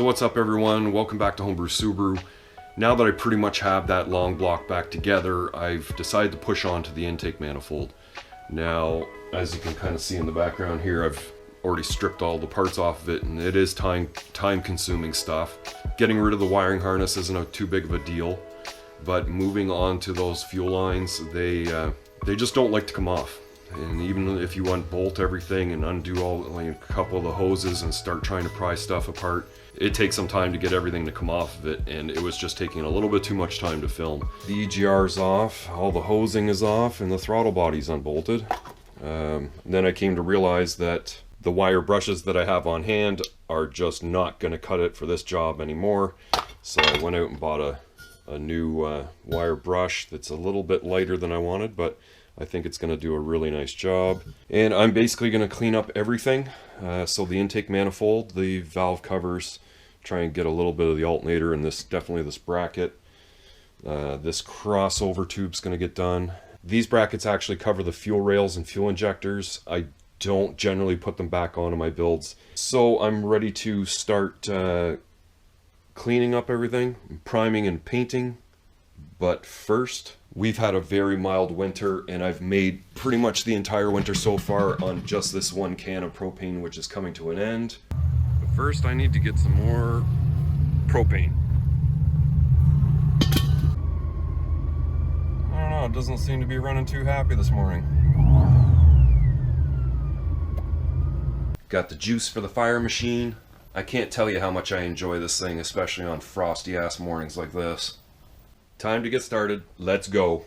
So what's up everyone, welcome back to Homebrew Subaru. Now that I pretty much have that long block back together, I've decided to push on to the intake manifold. Now, as you can kind of see in the background here, I've already stripped all the parts off of it, and it is time consuming stuff. Getting rid of the wiring harness isn't too big of a deal, but moving on to those fuel lines, they just don't like to come off. And even if you unbolt everything and undo a couple of the hoses and start trying to pry stuff apart, it takes some time to get everything to come off of it, and it was just taking a little bit too much time to film. The EGR is off, all the hosing is off, and the throttle body's unbolted. Then I came to realize that the wire brushes that I have on hand are just not going to cut it for this job anymore. So I went out and bought a new wire brush that's a little bit lighter than I wanted, but I think it's going to do a really nice job. And I'm basically going to clean up everything. So the intake manifold, the valve covers, try and get a little bit of the alternator, and definitely this bracket. This crossover tube's going to get done. These brackets actually cover the fuel rails and fuel injectors. I don't generally put them back onto my builds. So I'm ready to start cleaning up everything, priming and painting. But first, we've had a very mild winter, and I've made pretty much the entire winter so far on just this one can of propane, which is coming to an end. But first, I need to get some more propane. I don't know, it doesn't seem to be running too happy this morning. Got the juice for the fire machine. I can't tell you how much I enjoy this thing, especially on frosty ass mornings like this. Time to get started. Let's go.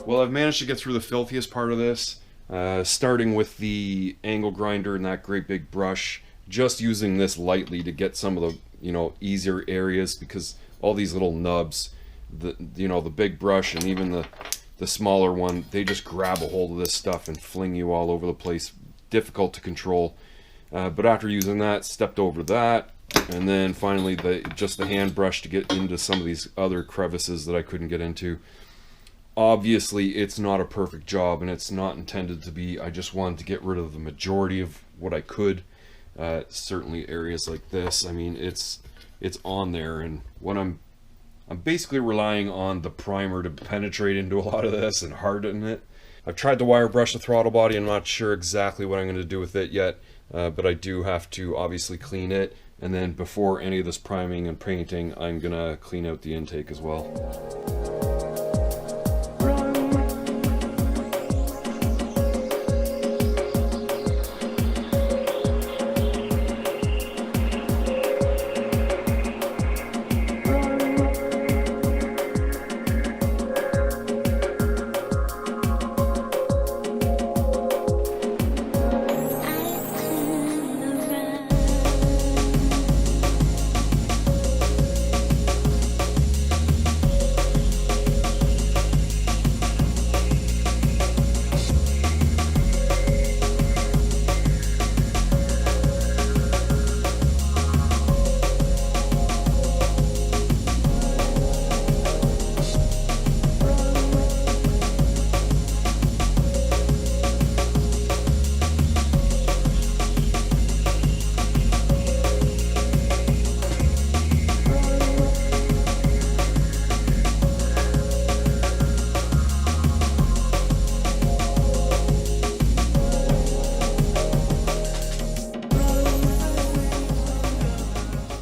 Well, I've managed to get through the filthiest part of this, starting with the angle grinder and that great big brush, just using this lightly to get some of the, easier areas, because all these little nubs, the big brush and even the smaller one, they just grab a hold of this stuff and fling you all over the place. Difficult to control. But after using that, stepped over that, and then finally just the hand brush to get into some of these other crevices that I couldn't get into. Obviously, it's not a perfect job, and it's not intended to be. I just wanted to get rid of the majority of what I could. Certainly areas like this, I mean, it's on there, and what I'm basically relying on the primer to penetrate into a lot of this and harden it. I've tried to wire brush the throttle body. I'm not sure exactly what I'm going to do with it yet, but I do have to obviously clean it, and then before any of this priming and painting, I'm going to clean out the intake as well.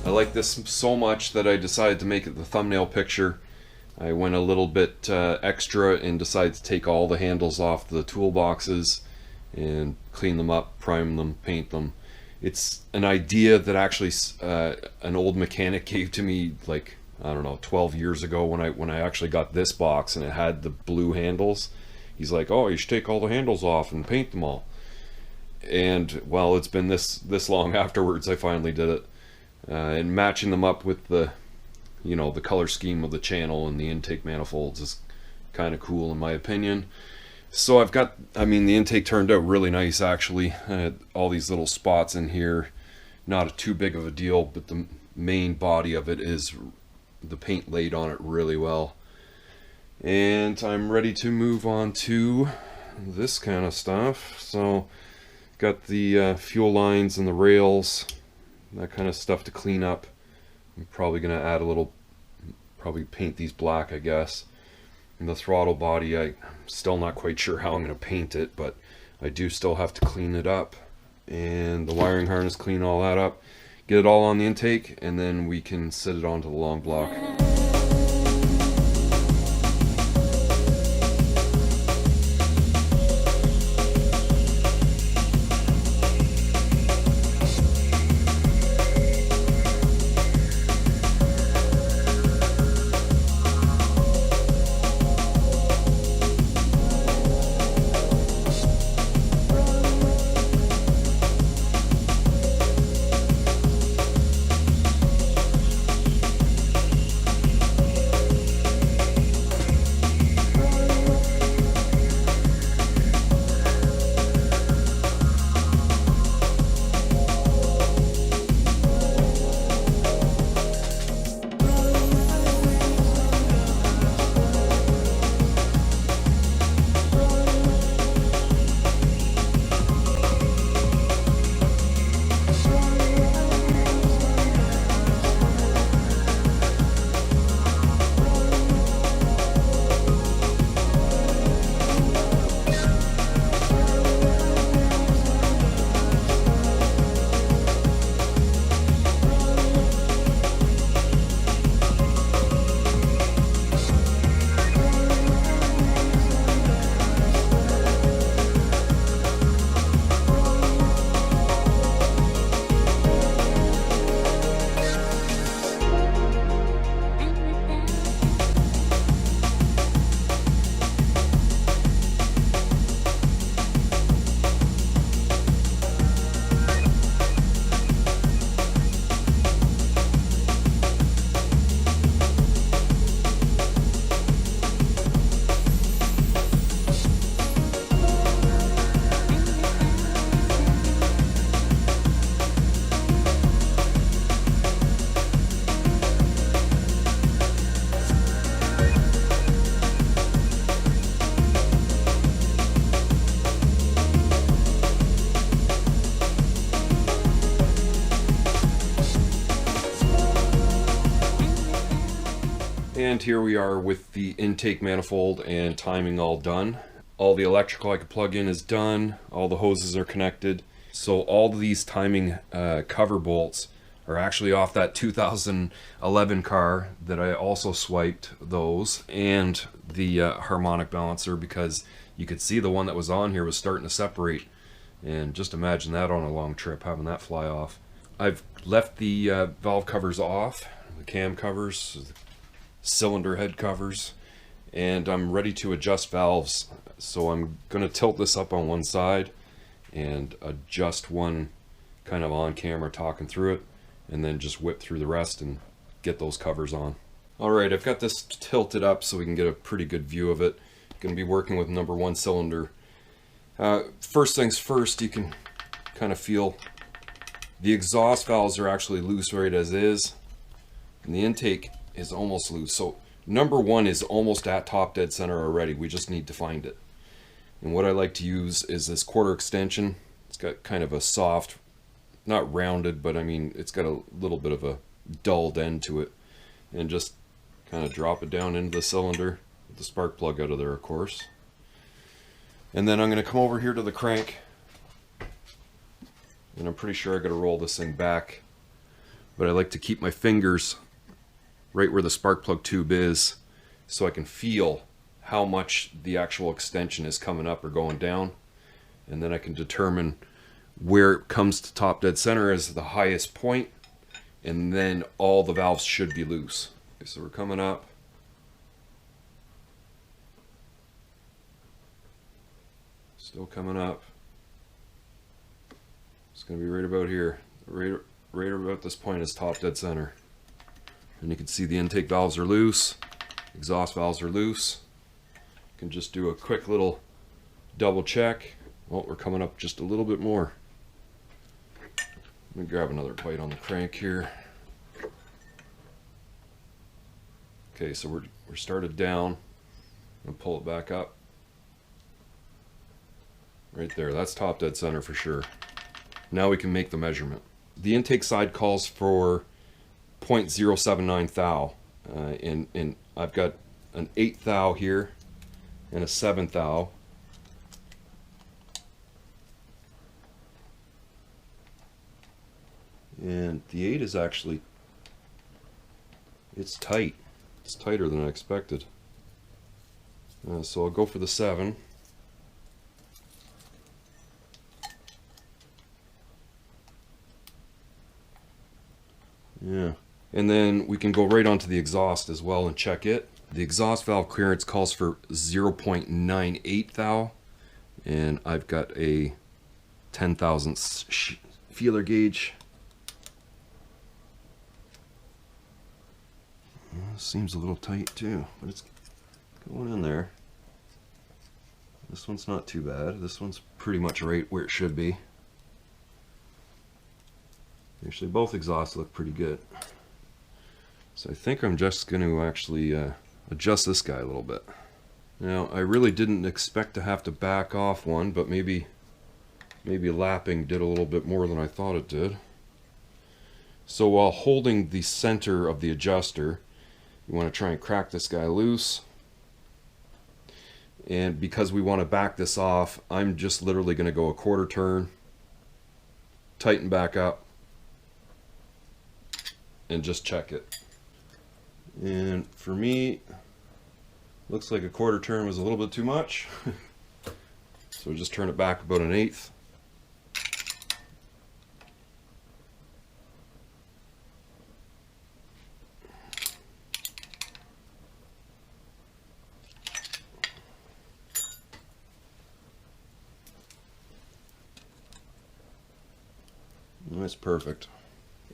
I like this so much that I decided to make it the thumbnail picture. I went a little bit extra and decided to take all the handles off the toolboxes and clean them up, prime them, paint them. It's an idea that actually an old mechanic gave to me, like, I don't know, 12 years ago when I actually got this box and it had the blue handles. He's like, oh, you should take all the handles off and paint them all. And well, it's been this long afterwards I finally did it. And matching them up with the, you know, the color scheme of the channel and the intake manifolds is kind of cool in my opinion. So I've got, I mean, the intake turned out really nice actually. I had all these little spots in here, not too big of a deal, but the main body of it is, the paint laid on it really well. And I'm ready to move on to this kind of stuff. So got the fuel lines and the rails, that kind of stuff to clean up. I'm probably gonna add a little, probably paint these black, I guess. And the throttle body, I'm still not quite sure how I'm gonna paint it, but I do still have to clean it up. And the wiring harness, clean all that up, get it all on the intake, and then we can set it onto the long block. And here we are with the intake manifold and timing all done. All the electrical I could plug in is done. All the hoses are connected. So all these timing cover bolts are actually off that 2011 car that I also swiped those, and the harmonic balancer, because you could see the one that was on here was starting to separate. And just imagine that on a long trip, having that fly off. I've left the valve covers off, the cam covers, the cylinder head covers, and I'm ready to adjust valves. So I'm going to tilt this up on one side and adjust one kind of on camera talking through it, and then just whip through the rest and get those covers on. Alright, I've got this tilted up so we can get a pretty good view of it. Going to be working with number 1 cylinder. First things first, you can kind of feel the exhaust valves are actually loose right as is, and the intake is almost loose. So number 1 is almost at top dead center already. We just need to find it. And what I like to use is this quarter extension. It's got kind of a soft, not rounded, but I mean it's got a little bit of a dulled end to it, and just kind of drop it down into the cylinder with the spark plug out of there, of course. And then I'm going to come over here to the crank, and I'm pretty sure I got to roll this thing back but I like to keep my fingers right where the spark plug tube is so I can feel how much the actual extension is coming up or going down, and then I can determine where it comes to top dead center as the highest point, and then all the valves should be loose. Okay, so we're coming up. Still coming up. It's going to be right about here. Right about this point is top dead center. And you can see the intake valves are loose. Exhaust valves are loose. You can just do a quick little double check. Oh, we're coming up just a little bit more. Let me grab another bite on the crank here. Okay, so we're started down. And pull it back up. Right there, that's top dead center for sure. Now we can make the measurement. The intake side calls for 0.079 thou, and I've got an 8 thou here and a 7 thou. And the 8 is actually, it's tight. It's tighter than I expected. So I'll go for the 7. Yeah, and then we can go right onto the exhaust as well and check it. The exhaust valve clearance calls for 0.98 thou, and I've got a 10 thousandths feeler gauge. Seems a little tight too, but it's going in there. This one's not too bad. This one's pretty much right where it should be. Actually, both exhausts look pretty good. So I think I'm just going to actually adjust this guy a little bit. Now, I really didn't expect to have to back off one, but maybe lapping did a little bit more than I thought it did. So while holding the center of the adjuster, you want to try and crack this guy loose. And because we want to back this off, I'm just literally going to go a quarter turn, tighten back up, and just check it. And for me, looks like a quarter turn was a little bit too much. So just turn it back about an 1/8. That's perfect.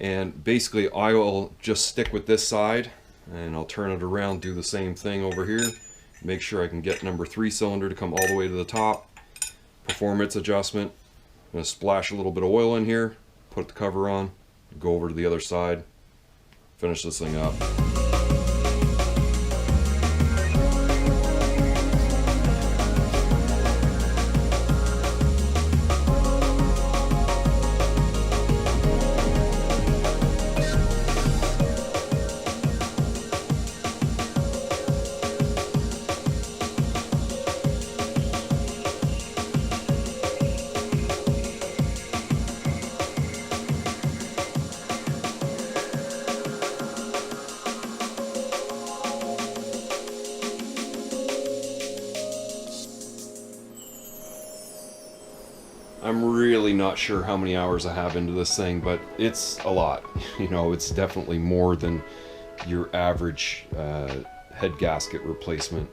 And basically I will just stick with this side and I'll turn it around, do the same thing over here, make sure I can get number 3 cylinder to come all the way to the top, perform its adjustment. I'm going to splash a little bit of oil in here, put the cover on, go over to the other side, finish this thing up. I'm really not sure how many hours I have into this thing, but it's a lot. You know, it's definitely more than your average head gasket replacement.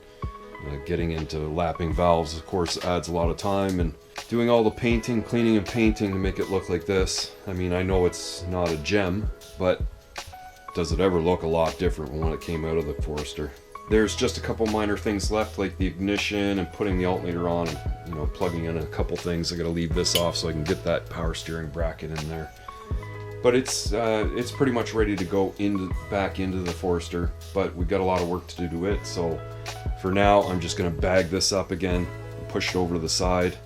Getting into lapping valves, of course, adds a lot of time, and doing all the painting, cleaning and painting to make it look like this. I mean, I know it's not a gem, but does it ever look a lot different when it came out of the Forester? There's just a couple minor things left, like the ignition and putting the alternator on, and, you know, plugging in a couple things. I gotta leave this off so I can get that power steering bracket in there. But it's pretty much ready to go back into the Forester, but we've got a lot of work to do to it. So for now, I'm just gonna bag this up again and push it over to the side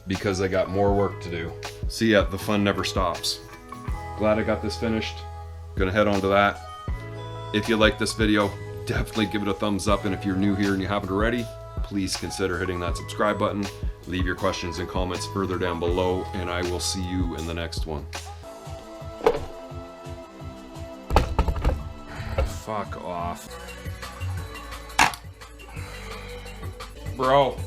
because I got more work to do. So yeah, the fun never stops. Glad I got this finished. Gonna head on to that. If you like this video, definitely give it a thumbs up, and if you're new here and you haven't already, please consider hitting that subscribe button. Leave your questions and comments further down below, and I will see you in the next one. Fuck off. Bro.